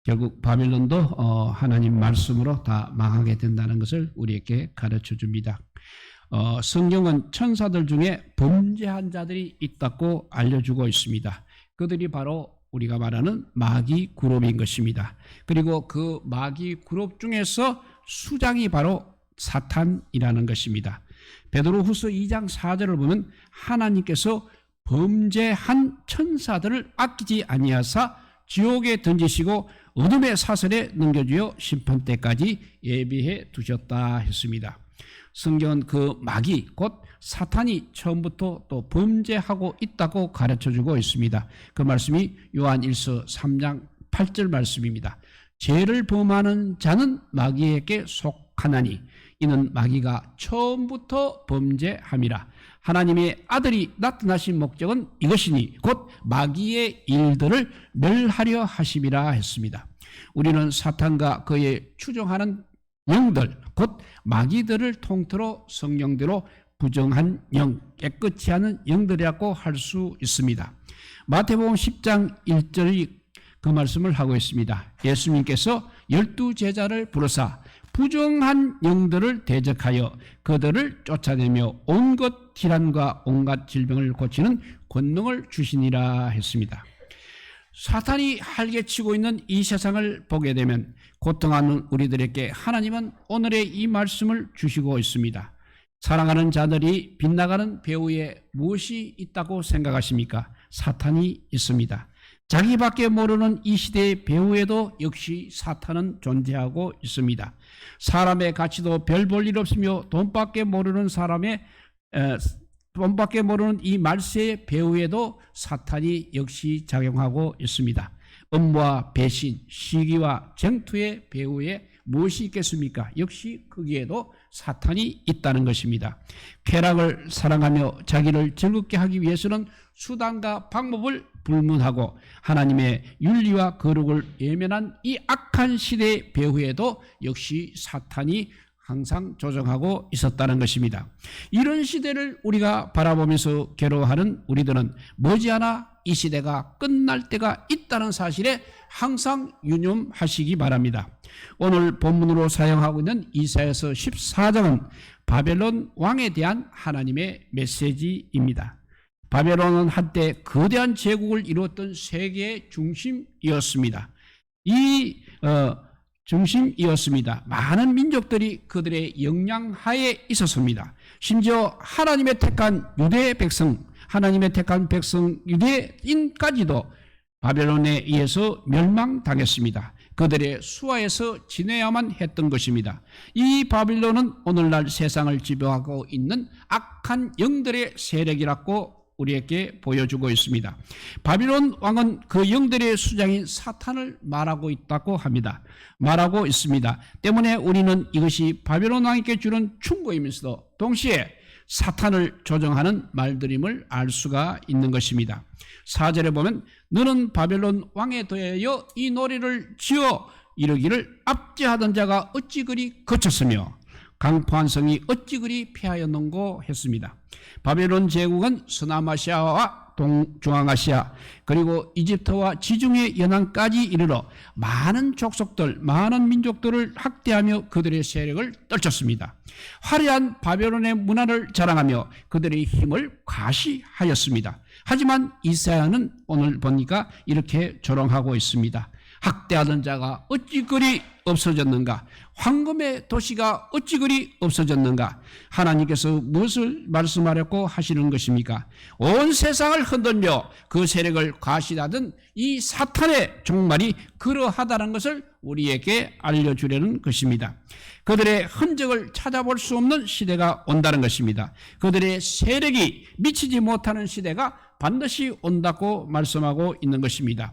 결국 바벨론도 하나님 말씀으로 다 망하게 된다는 것을 우리에게 가르쳐 줍니다. 성경은 천사들 중에 범죄한 자들이 있다고 알려주고 있습니다. 그들이 바로 우리가 말하는 마귀 그룹인 것입니다. 그리고 그 마귀 그룹 중에서 수장이 바로 사탄이라는 것입니다. 베드로후서 2장 4절을 보면 하나님께서 범죄한 천사들을 아끼지 아니하사 지옥에 던지시고 어둠의 사슬에 넘겨주어 심판 때까지 예비해 두셨다 했습니다. 성경은 그 마귀 곧 사탄이 처음부터 또 범죄하고 있다고 가르쳐주고 있습니다. 그 말씀이 요한 1서 3장 8절 말씀입니다. 죄를 범하는 자는 마귀에게 속하나니 이는 마귀가 처음부터 범죄함이라. 하나님의 아들이 나타나신 목적은 이것이니 곧 마귀의 일들을 멸하려 하심이라 했습니다. 우리는 사탄과 그의 추종하는 영들 곧 마귀들을 통틀어 성령대로 부정한 영, 깨끗이 하는 영들이라고 할 수 있습니다. 마태복음 10장 1절이 그 말씀을 하고 있습니다. 예수님께서 12제자를 부르사 부정한 영들을 대적하여 그들을 쫓아내며 온갖 질환과 온갖 질병을 고치는 권능을 주시니라 했습니다. 사탄이 활개치고 있는 이 세상을 보게 되면 고통하는 우리들에게 하나님은 오늘의 이 말씀을 주시고 있습니다. 사랑하는 자들이 빗나가는 배후에 무엇이 있다고 생각하십니까? 사탄이 있습니다. 자기밖에 모르는 이 시대의 배후에도 역시 사탄은 존재하고 있습니다. 사람의 가치도 별 볼 일 없으며 돈밖에 모르는 돈밖에 모르는 이 말세의 배후에도 사탄이 역시 작용하고 있습니다. 음모와 배신, 시기와 쟁투의 배후에 무엇이 있겠습니까? 역시 거기에도 사탄이 있다는 것입니다. 쾌락을 사랑하며 자기를 즐겁게 하기 위해서는 수단과 방법을 불문하고 하나님의 윤리와 거룩을 외면한 이 악한 시대의 배후에도 역시 사탄이 항상 조정하고 있었다는 것입니다. 이런 시대를 우리가 바라보면서 괴로워하는 우리들은 머지않아 이 시대가 끝날 때가 있다는 사실에 항상 유념하시기 바랍니다. 오늘 본문으로 사용하고 있는 이사야서 14장은 바벨론 왕에 대한 하나님의 메시지입니다. 바벨론은 한때 거대한 제국을 이루었던 세계의 중심이었습니다. 중심이었습니다. 많은 민족들이 그들의 영향하에 있었습니다. 심지어 하나님의 택한 유대 백성, 하나님의 택한 백성 유대인까지도 바벨론에 의해서 멸망당했습니다. 그들의 수하에서 지내야만 했던 것입니다. 이 바벨론은 오늘날 세상을 지배하고 있는 악한 영들의 세력이라고 우리에게 보여주고 있습니다. 바빌론 왕은 그 영들의 수장인 사탄을 말하고 있다고 합니다. 말하고 있습니다. 때문에 우리는 이것이 바빌론 왕에게 주는 충고이면서도 동시에 사탄을 조정하는 말들임을 알 수가 있는 것입니다. 4절에 보면 너는 바벨론 왕에 대하여 이 노래를 지어 이르기를 압제하던 자가 어찌 그리 거쳤으며 강포한 성이 어찌 그리 패하였는고 했습니다. 바벨론 제국은 서남아시아와 중앙아시아 그리고 이집트와 지중해 연안까지 이르러 많은 족속들, 많은 민족들을 학대하며 그들의 세력을 떨쳤습니다. 화려한 바벨론의 문화를 자랑하며 그들의 힘을 과시하였습니다. 하지만 이사야는 오늘 보니까 이렇게 조롱하고 있습니다. 학대하던 자가 어찌 그리 없어졌는가? 황금의 도시가 어찌 그리 없어졌는가? 하나님께서 무엇을 말씀하려고 하시는 것입니까? 온 세상을 흔들며 그 세력을 과시하던 이 사탄의 종말이 그러하다는 것을 우리에게 알려주려는 것입니다. 그들의 흔적을 찾아볼 수 없는 시대가 온다는 것입니다. 그들의 세력이 미치지 못하는 시대가 반드시 온다고 말씀하고 있는 것입니다.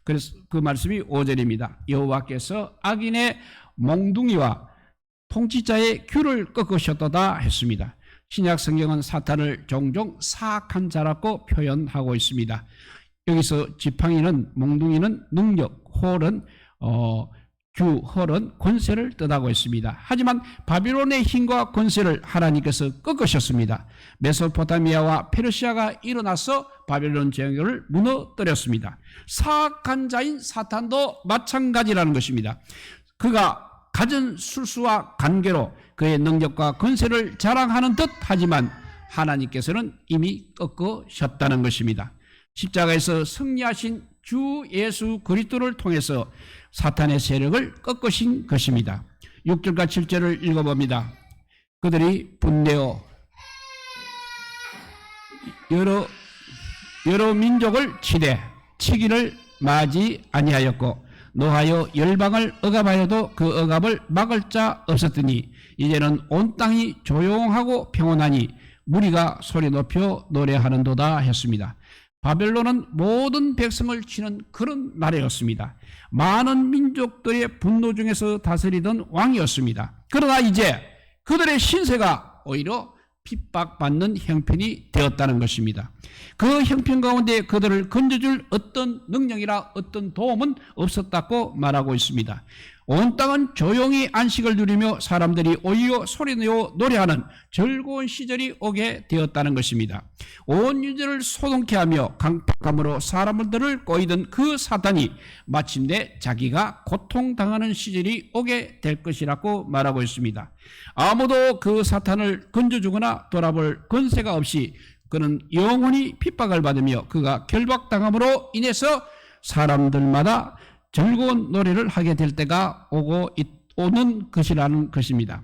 그래서 그 말씀이 5절입니다. 여호와께서 악인의 몽둥이와 통치자의 귤을 꺾으셨도다 했습니다. 신약 성경은 사탄을 종종 사악한 자라고 표현하고 있습니다. 여기서 지팡이는 몽둥이는 능력, 홀은 규헐은 권세를 뜻하고 있습니다. 하지만 바빌론의 힘과 권세를 하나님께서 꺾으셨습니다. 메소포타미아와 페르시아가 일어나서 바빌론 제국을 무너뜨렸습니다. 사악한 자인 사탄도 마찬가지라는 것입니다. 그가 가진 술수와 관계로 그의 능력과 권세를 자랑하는 듯 하지만 하나님께서는 이미 꺾으셨다는 것입니다. 십자가에서 승리하신 주 예수 그리스도를 통해서 사탄의 세력을 꺾으신 것입니다. 6절과 7절을 읽어봅니다. 그들이 분내어 여러 민족을 치기를 마지 아니하였고 노하여 열방을 억압하여도 그 억압을 막을 자 없었더니 이제는 온 땅이 조용하고 평온하니 무리가 소리 높여 노래하는도다 했습니다. 바벨론은 모든 백성을 치는 그런 나라였습니다. 많은 민족들의 분노 중에서 다스리던 왕이었습니다. 그러나 이제 그들의 신세가 오히려 핍박받는 형편이 되었다는 것입니다. 그 형편 가운데 그들을 건져줄 어떤 능력이나 어떤 도움은 없었다고 말하고 있습니다. 온 땅은 조용히 안식을 누리며 사람들이 오히려 소리내어 노래하는 즐거운 시절이 오게 되었다는 것입니다. 온 유전을 소동케 하며 강팍함으로 사람들을 꼬이던 그 사탄이 마침내 자기가 고통당하는 시절이 오게 될 것이라고 말하고 있습니다. 아무도 그 사탄을 건져주거나 돌아볼 권세가 없이 그는 영원히 핍박을 받으며 그가 결박당함으로 인해서 사람들마다 즐거운 노래를 하게 될 때가 오는 것이라는 것입니다.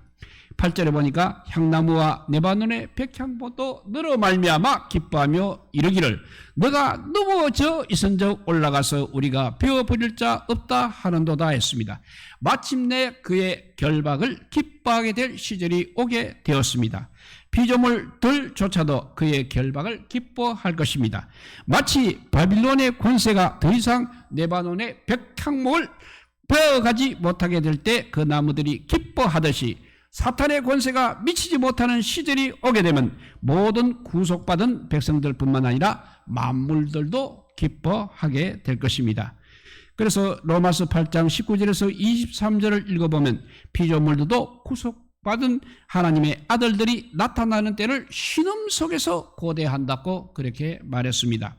8절에 보니까 향나무와 레바논의 백향보도 너로 말미암아 기뻐하며 이르기를 너가 넘어져 있은즉 올라가서 우리가 베어버릴 자 없다 하는도다 했습니다. 마침내 그의 결박을 기뻐하게 될 시절이 오게 되었습니다. 피조물들조차도 그의 결박을 기뻐할 것입니다. 마치 바빌론의 권세가 더 이상 레바논의 백향목을 베어가지 못하게 될 때 그 나무들이 기뻐하듯이 사탄의 권세가 미치지 못하는 시절이 오게 되면 모든 구속받은 백성들뿐만 아니라 만물들도 기뻐하게 될 것입니다. 그래서 로마서 8장 19절에서 23절을 읽어보면 피조물들도 구속받은 하나님의 아들들이 나타나는 때를 신음 속에서 고대한다고 그렇게 말했습니다.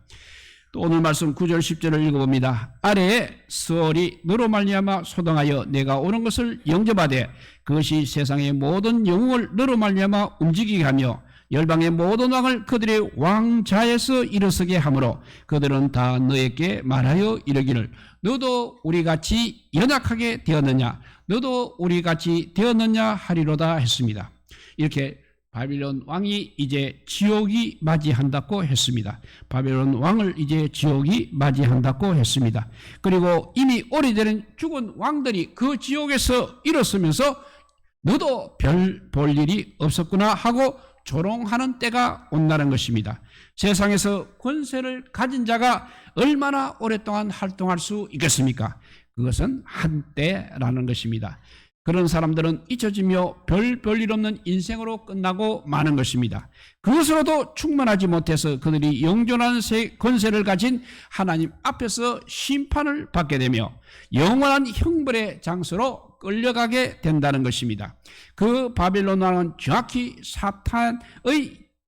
또 오늘 말씀 9절 10절을 읽어봅니다. 아래에 스월이 너로 말미암아 소동하여 내가 오는 것을 영접하되 그것이 세상의 모든 영웅을 너로 말미암아 움직이게 하며 열방의 모든 왕을 그들의 왕자에서 일어서게 하므로 그들은 다 너에게 말하여 이르기를 너도 우리같이 연약하게 되었느냐 너도 우리같이 되었느냐 하리로다 했습니다. 이렇게 바빌론 왕이 이제 지옥이 맞이한다고 했습니다. 바빌론 왕을 이제 지옥이 맞이한다고 했습니다. 그리고 이미 오래전에 죽은 왕들이 그 지옥에서 일어서면서 너도 별 볼 일이 없었구나 하고 조롱하는 때가 온다는 것입니다. 세상에서 권세를 가진 자가 얼마나 오랫동안 활동할 수 있겠습니까? 그것은 한때라는 것입니다. 그런 사람들은 잊혀지며 별일 없는 인생으로 끝나고 마는 것입니다. 그것으로도 충분하지 못해서 그들이 영존한 권세를 가진 하나님 앞에서 심판을 받게 되며 영원한 형벌의 장소로 끌려가게 된다는 것입니다. 그 바빌론 왕은 정확히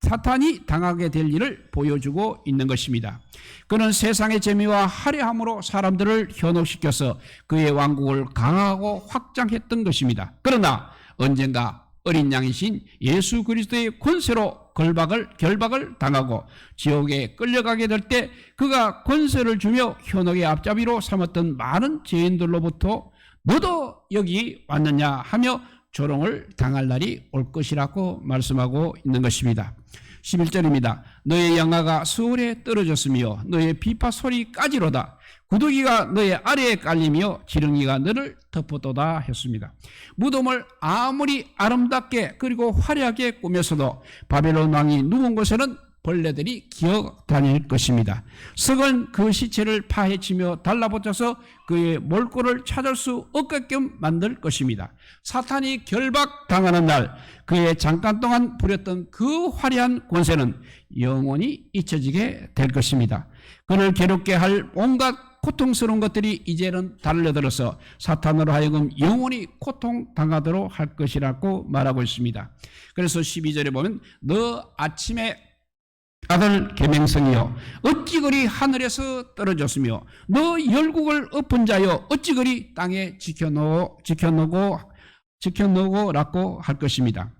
사탄이 당하게 될 일을 보여주고 있는 것입니다. 그는 세상의 재미와 화려함으로 사람들을 현혹시켜서 그의 왕국을 강하고 확장했던 것입니다. 그러나 언젠가 어린 양이신 예수 그리스도의 권세로 결박을 당하고 지옥에 끌려가게 될 때 그가 권세를 주며 현혹의 앞잡이로 삼았던 많은 죄인들로부터 너도 여기 왔느냐 하며 조롱을 당할 날이 올 것이라고 말씀하고 있는 것입니다. 11절입니다. 너의 양아가 서울에 떨어졌으며 너의 비파 소리까지로다. 구더기가 너의 아래에 깔리며 지렁이가 너를 덮어도다 했습니다. 무덤을 아무리 아름답게 그리고 화려하게 꾸며서도 바벨론 왕이 누운 곳에는 벌레들이 기어 다닐 것입니다. 썩은 그 시체를 파헤치며 달라붙어서 그의 몰골을 찾을 수 없게끔 만들 것입니다. 사탄이 결박당하는 날 그의 잠깐 동안 부렸던 그 화려한 권세는 영원히 잊혀지게 될 것입니다. 그를 괴롭게 할 온갖 고통스러운 것들이 이제는 달려들어서 사탄으로 하여금 영원히 고통당하도록 할 것이라고 말하고 있습니다. 그래서 12절에 보면 너 아침에 아들 계명성이여 어찌 그리 하늘에서 떨어졌으며 너 열국을 엎은 자여 어찌 그리 땅에 지켜놓고라고 할 것입니다.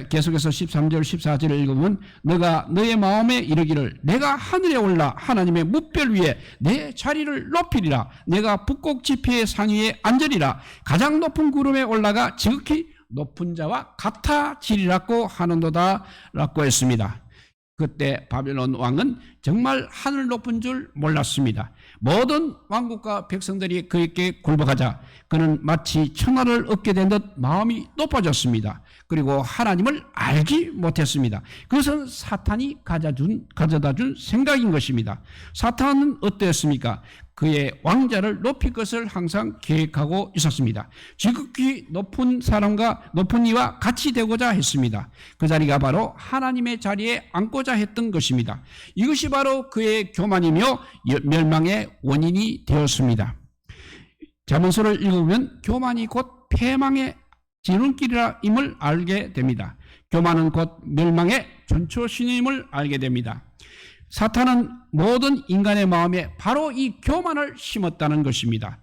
계속해서 13절 14절을 읽으면 너가 너의 마음에 이르기를 내가 하늘에 올라 하나님의 뭇별 위에 내 자리를 높이리라 내가 북곡 지폐의 상위에 앉으리라 가장 높은 구름에 올라가 지극히 높은 자와 같아지리라고 하는도다 라고 했습니다. 그때 바벨론 왕은 정말 하늘 높은 줄 몰랐습니다. 모든 왕국과 백성들이 그에게 굴복하자 그는 마치 천하를 얻게 된 듯 마음이 높아졌습니다. 그리고 하나님을 알지 못했습니다. 그것은 사탄이 가져다 준 생각인 것입니다. 사탄은 어땠습니까? 그의 왕자를 높일 것을 항상 계획하고 있었습니다. 지극히 높은 사람과 높은 이와 같이 되고자 했습니다. 그 자리가 바로 하나님의 자리에 앉고자 했던 것입니다. 이것이 바로 그의 교만이며 멸망의 원인이 되었습니다. 잠언서를 읽으면 교만이 곧 패망의 지름길임을 알게 됩니다. 교만은 곧 멸망의 전초신임을 알게 됩니다. 사탄은 모든 인간의 마음에 바로 이 교만을 심었다는 것입니다.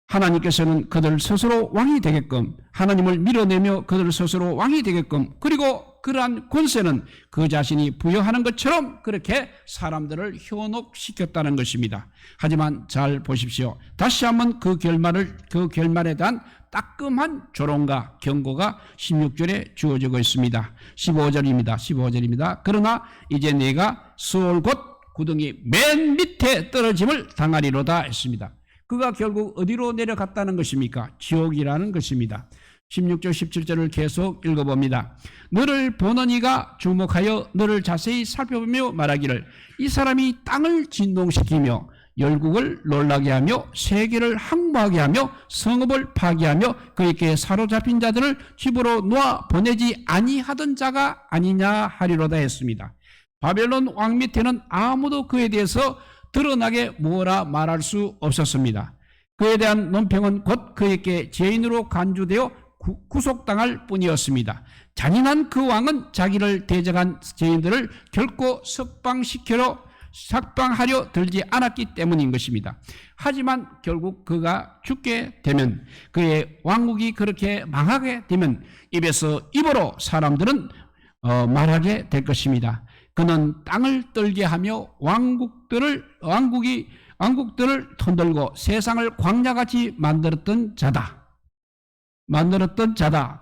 하나님께서는 그들 스스로 왕이 되게끔 하나님을 밀어내며 그들 스스로 왕이 되게끔 그리고 그러한 권세는 그 자신이 부여하는 것처럼 그렇게 사람들을 현혹시켰다는 것입니다. 하지만 잘 보십시오. 다시 한번 그 결말에 대한 따끔한 조롱과 경고가 16절에 주어지고 있습니다. 15절입니다. 그러나 이제 내가 수월 곧 구덩이 맨 밑에 떨어짐을 당하리로다 했습니다. 그가 결국 어디로 내려갔다는 것입니까? 지옥이라는 것입니다. 16절 17절을 계속 읽어봅니다. 너를 보는 이가 주목하여 너를 자세히 살펴보며 말하기를 이 사람이 땅을 진동시키며 열국을 놀라게 하며 세계를 항모하게 하며 성읍을 파괴하며 그에게 사로잡힌 자들을 집으로 놓아 보내지 아니하던 자가 아니냐 하리로다 했습니다. 바벨론 왕 밑에는 아무도 그에 대해서 드러나게 뭐라 말할 수 없었습니다. 그에 대한 논평은 곧 그에게 죄인으로 간주되어 구속당할 뿐이었습니다. 잔인한 그 왕은 자기를 대적한 죄인들을 결코 석방하려 들지 않았기 때문인 것입니다. 하지만 결국 그가 죽게 되면 그의 왕국이 그렇게 망하게 되면 입으로 사람들은 말하게 될 것입니다. 그는 땅을 떨게 하며 왕국들을 터들고 세상을 광야같이 만들었던 자다.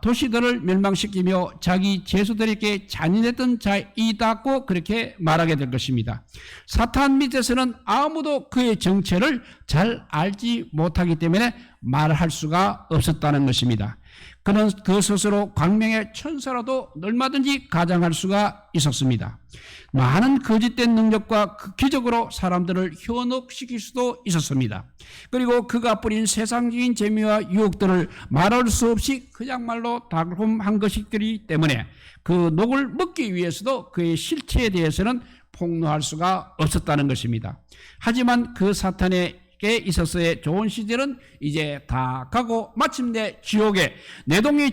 도시들을 멸망시키며 자기 제수들에게 잔인했던 자이다고 그렇게 말하게 될 것입니다. 사탄 밑에서는 아무도 그의 정체를 잘 알지 못하기 때문에 말할 수가 없었다는 것입니다. 그는 그 스스로 광명의 천사라도 얼마든지 가장할 수가 있었습니다. 많은 거짓된 능력과 그 기적으로 사람들을 현혹시킬 수도 있었습니다. 그리고 그가 뿌린 세상적인 재미와 유혹들을 말할 수 없이 그야말로 달콤한 것이기 때문에 그 녹을 먹기 위해서도 그의 실체에 대해서는 폭로할 수가 없었다는 것입니다. 하지만 그 사탄의 있었어의 좋은 시절은 이제 다 가고 마침내 지옥에 내동이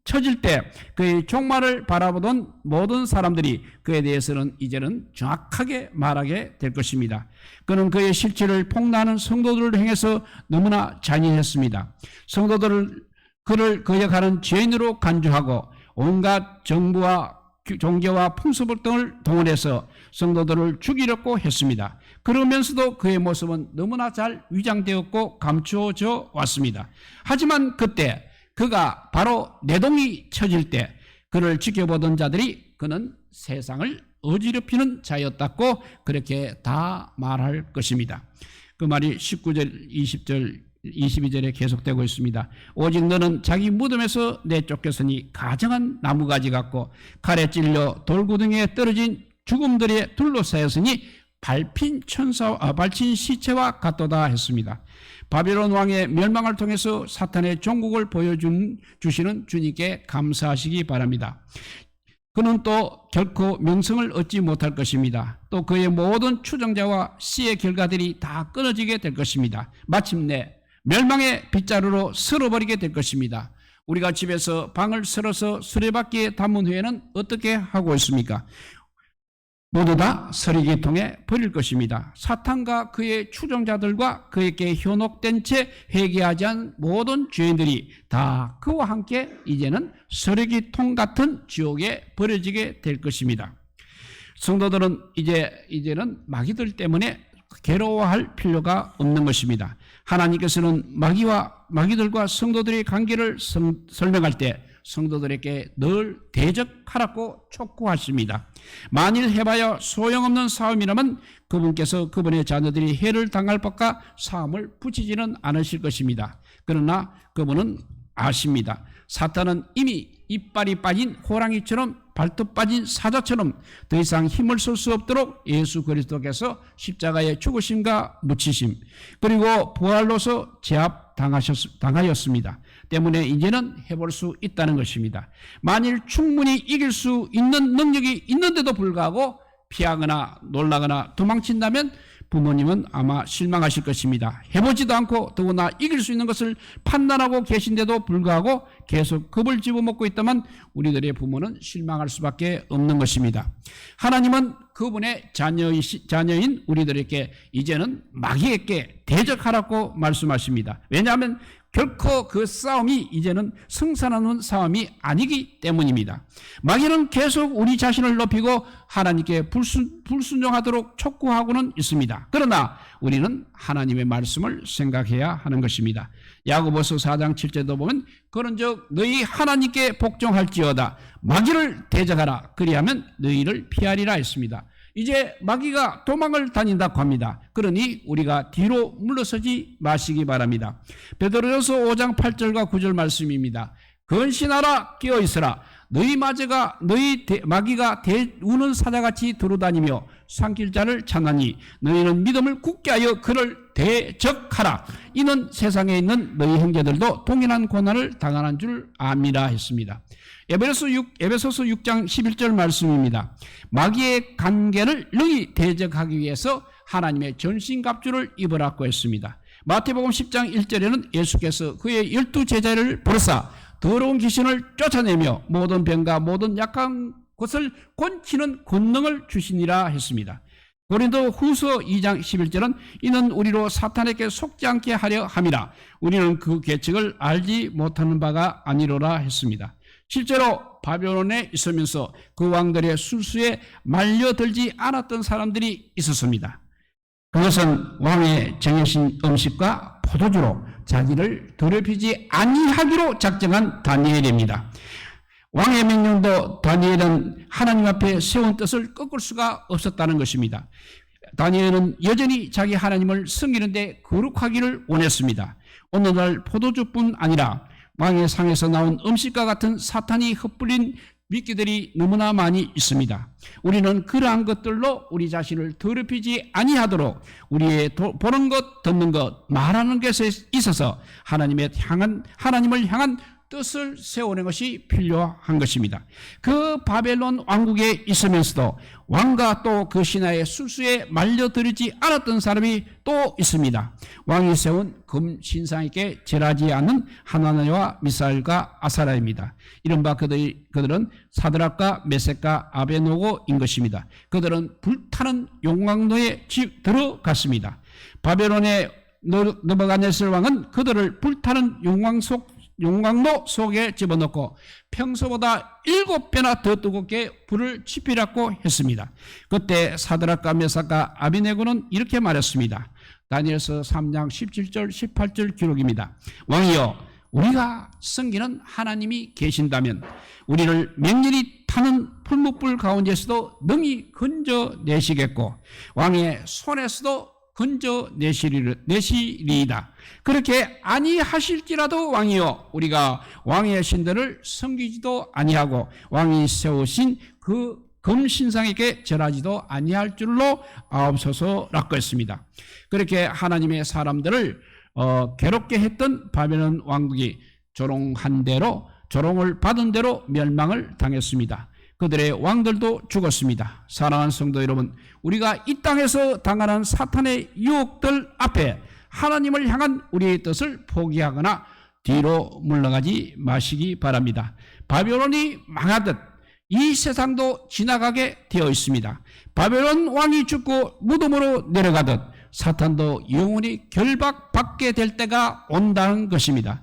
쳐질 때 그의 종말을 바라보던 모든 사람들이 그에 대해서는 이제는 정확하게 말하게 될 것입니다. 그는 그의 실체를 폭로하는 성도들을 향해서 너무나 잔인했습니다. 성도들을 그를 거역하는 죄인으로 간주하고 온갖 정부와 종교와 풍습 등을 동원해서 성도들을 죽이려고 했습니다. 그러면서도 그의 모습은 너무나 잘 위장되었고 감추어져 왔습니다. 하지만 그때 그가 바로 내동이 쳐질 때 그를 지켜보던 자들이 그는 세상을 어지럽히는 자였다고 그렇게 다 말할 것입니다. 그 말이 19절, 20절, 22절에 계속되고 있습니다. 오직 너는 자기 무덤에서 내쫓겼으니 가정한 나무가지 같고 칼에 찔려 돌구덩이에 떨어진 죽음들에 둘러싸였으니 밟힌 시체와 같도다 했습니다. 바벨론 왕의 멸망을 통해서 사탄의 종국을 보여주시는 주님께 감사하시기 바랍니다. 그는 또 결코 명성을 얻지 못할 것입니다. 또 그의 모든 추종자와 씨의 결과들이 다 끊어지게 될 것입니다. 마침내 멸망의 빗자루로 쓸어버리게 될 것입니다. 우리가 집에서 방을 쓸어서 수레바퀴에 담은 후에는 어떻게 하고 있습니까? 모두 다 서리기통에 버릴 것입니다. 사탄과 그의 추종자들과 그에게 현혹된 채 회개하지 않은 모든 죄인들이 다 그와 함께 이제는 서리기통 같은 지옥에 버려지게 될 것입니다. 성도들은 이제는 마귀들 때문에 괴로워할 필요가 없는 것입니다. 하나님께서는 마귀들과 성도들의 관계를 설명할 때 성도들에게 늘 대적하라고 촉구하십니다. 만일 해봐야 소용없는 싸움이라면 그분께서 그분의 자녀들이 해를 당할 법과 싸움을 붙이지는 않으실 것입니다. 그러나 그분은 아십니다. 사탄은 이미 이빨이 빠진 호랑이처럼 발톱 빠진 사자처럼 더 이상 힘을 쓸 수 없도록 예수 그리스도께서 십자가의 죽으심과 묻히심 그리고 부활로서 제압당하였습니다. 때문에 이제는 해볼 수 있다는 것입니다. 만일 충분히 이길 수 있는 능력이 있는데도 불구하고 피하거나 놀라거나 도망친다면 부모님은 아마 실망하실 것입니다. 해보지도 않고 더구나 이길 수 있는 것을 판단하고 계신데도 불구하고 계속 겁을 집어먹고 있다면 우리들의 부모는 실망할 수밖에 없는 것입니다. 하나님은 그분의 자녀인 우리들에게 이제는 마귀에게 대적하라고 말씀하십니다. 왜냐하면 결코 그 싸움이 이제는 승산하는 싸움이 아니기 때문입니다. 마귀는 계속 우리 자신을 높이고 하나님께 불순종하도록 촉구하고는 있습니다. 그러나 우리는 하나님의 말씀을 생각해야 하는 것입니다. 야고보서 4장 7절도 보면 그런즉 너희 하나님께 복종할지어다 마귀를 대적하라 그리하면 너희를 피하리라 했습니다. 이제 마귀가 도망을 다닌다고 합니다. 그러니 우리가 뒤로 물러서지 마시기 바랍니다. 베드로전서 5장 8절과 9절 말씀입니다. 근신하라 깨어있으라 너희 마귀가 우는 사자같이 두루다니며 삼킬 자를 찾나니 너희는 믿음을 굳게 하여 그를 대적하라. 이는 세상에 있는 너희 형제들도 동일한 고난을 당하는 줄 압니다 했습니다. 에베소서 6장 11절 말씀입니다. 마귀의 관계를 능히 대적하기 위해서 하나님의 전신갑주를 입으라고 했습니다. 마태복음 10장 1절에는 예수께서 그의 12제자를 부르사 더러운 귀신을 쫓아내며 모든 병과 모든 약한 것을 곤치는 권능을 주시니라 했습니다. 고린도 후서 2장 11절은 이는 우리로 사탄에게 속지 않게 하려 함이라 우리는 그 계책을 알지 못하는 바가 아니로라 했습니다. 실제로 바벨론에 있으면서 그 왕들의 술수에 말려들지 않았던 사람들이 있었습니다. 그것은 왕의 정해진 음식과 포도주로 자기를 더럽히지 아니하기로 작정한 다니엘입니다. 왕의 명령도 다니엘은 하나님 앞에 세운 뜻을 꺾을 수가 없었다는 것입니다. 다니엘은 여전히 자기 하나님을 섬기는데 거룩하기를 원했습니다. 오늘날 포도주뿐 아니라 왕의 상에서 나온 음식과 같은 사탄이 흩뿌린 미끼들이 너무나 많이 있습니다. 우리는 그러한 것들로 우리 자신을 더럽히지 아니하도록 우리의 보는 것, 듣는 것, 말하는 것에 있어서 하나님을 향한 뜻을 세우는 것이 필요한 것입니다. 그 바벨론 왕국에 있으면서도 왕과 또 그 신하의 술수에 말려들이지 않았던 사람이 또 있습니다. 왕이 세운 금 신상에게 절하지 않는 하나나와 미사엘과 아사라입니다. 이른바 그들은 사드락과 메섹과 아베노고인 것입니다. 그들은 불타는 용광로에 들어갔습니다. 바벨론의 느부갓네살 왕은 그들을 불타는 용광로 속에 집어넣고 평소보다 7배나 더 뜨겁게 불을 지피라고 했습니다. 그때 사드락과 메삭과 아비네고는 이렇게 말했습니다. 다니엘서 3장 17절 18절 기록입니다. 왕이여 우리가 섬기는 하나님이 계신다면 우리를 맹렬히 타는 풀무불 가운데서도 능히 건져내시겠고 왕의 손에서도 건져내시리이다. 그렇게 아니하실지라도 왕이여 우리가 왕의 신들을 섬기지도 아니하고 왕이 세우신 그 금신상에게 절하지도 아니할 줄로 아옵소서라고 했습니다. 그렇게 하나님의 사람들을 괴롭게 했던 바벨론 왕국이 조롱을 받은 대로 멸망을 당했습니다. 그들의 왕들도 죽었습니다. 사랑하는 성도 여러분, 우리가 이 땅에서 당하는 사탄의 유혹들 앞에 하나님을 향한 우리의 뜻을 포기하거나 뒤로 물러가지 마시기 바랍니다. 바벨론이 망하듯 이 세상도 지나가게 되어 있습니다. 바벨론 왕이 죽고 무덤으로 내려가듯 사탄도 영원히 결박받게 될 때가 온다는 것입니다.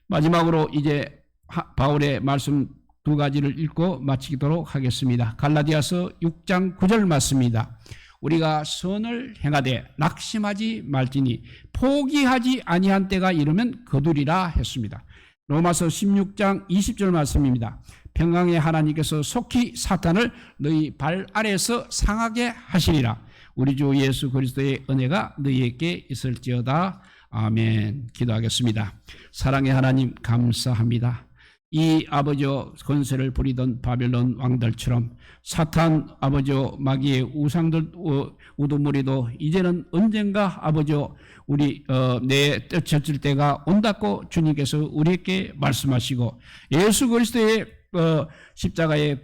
마지막으로 이제 바울의 말씀 두 가지를 읽고 마치도록 하겠습니다. 갈라디아서 6장 9절 말씀입니다. 우리가 선을 행하되 낙심하지 말지니 포기하지 아니한 때가 이르면 거두리라 했습니다. 로마서 16장 20절 말씀입니다. 평강의 하나님께서 속히 사탄을 너희 발 아래에서 상하게 하시리라. 우리 주 예수 그리스도의 은혜가 너희에게 있을지어다. 아멘. 기도하겠습니다. 사랑의 하나님 감사합니다. 이 아버지여 권세를 부리던 바벨론 왕들처럼 사탄 아버지여 마귀의 우상들 우두머리도 이제는 언젠가 아버지여 우리 내 떼쳐질 때가 온다고 주님께서 우리에게 말씀하시고 예수 그리스도의 십자가의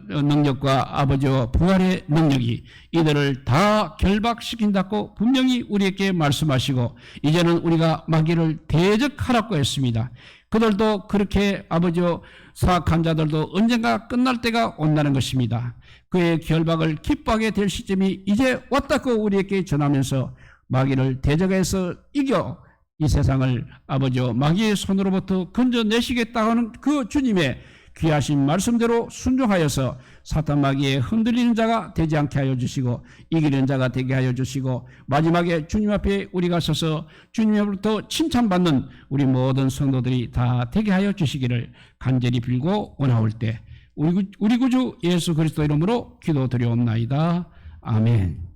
능력과 아버지와 부활의 능력이 이들을 다 결박시킨다고 분명히 우리에게 말씀하시고 이제는 우리가 마귀를 대적하라고 했습니다. 그들도 그렇게 아버지와 사악한 자들도 언젠가 끝날 때가 온다는 것입니다. 그의 결박을 기뻐하게 될 시점이 이제 왔다고 우리에게 전하면서 마귀를 대적해서 이겨 이 세상을 아버지와 마귀의 손으로부터 건져내시겠다는 그 주님의 귀하신 말씀대로 순종하여서 사탄 마귀에 흔들리는 자가 되지 않게 하여 주시고 이기는 자가 되게 하여 주시고 마지막에 주님 앞에 우리가 서서 주님으로부터 칭찬받는 우리 모든 성도들이 다 되게 하여 주시기를 간절히 빌고 원하올 때 우리 구주 예수 그리스도 이름으로 기도드리옵나이다. 아멘.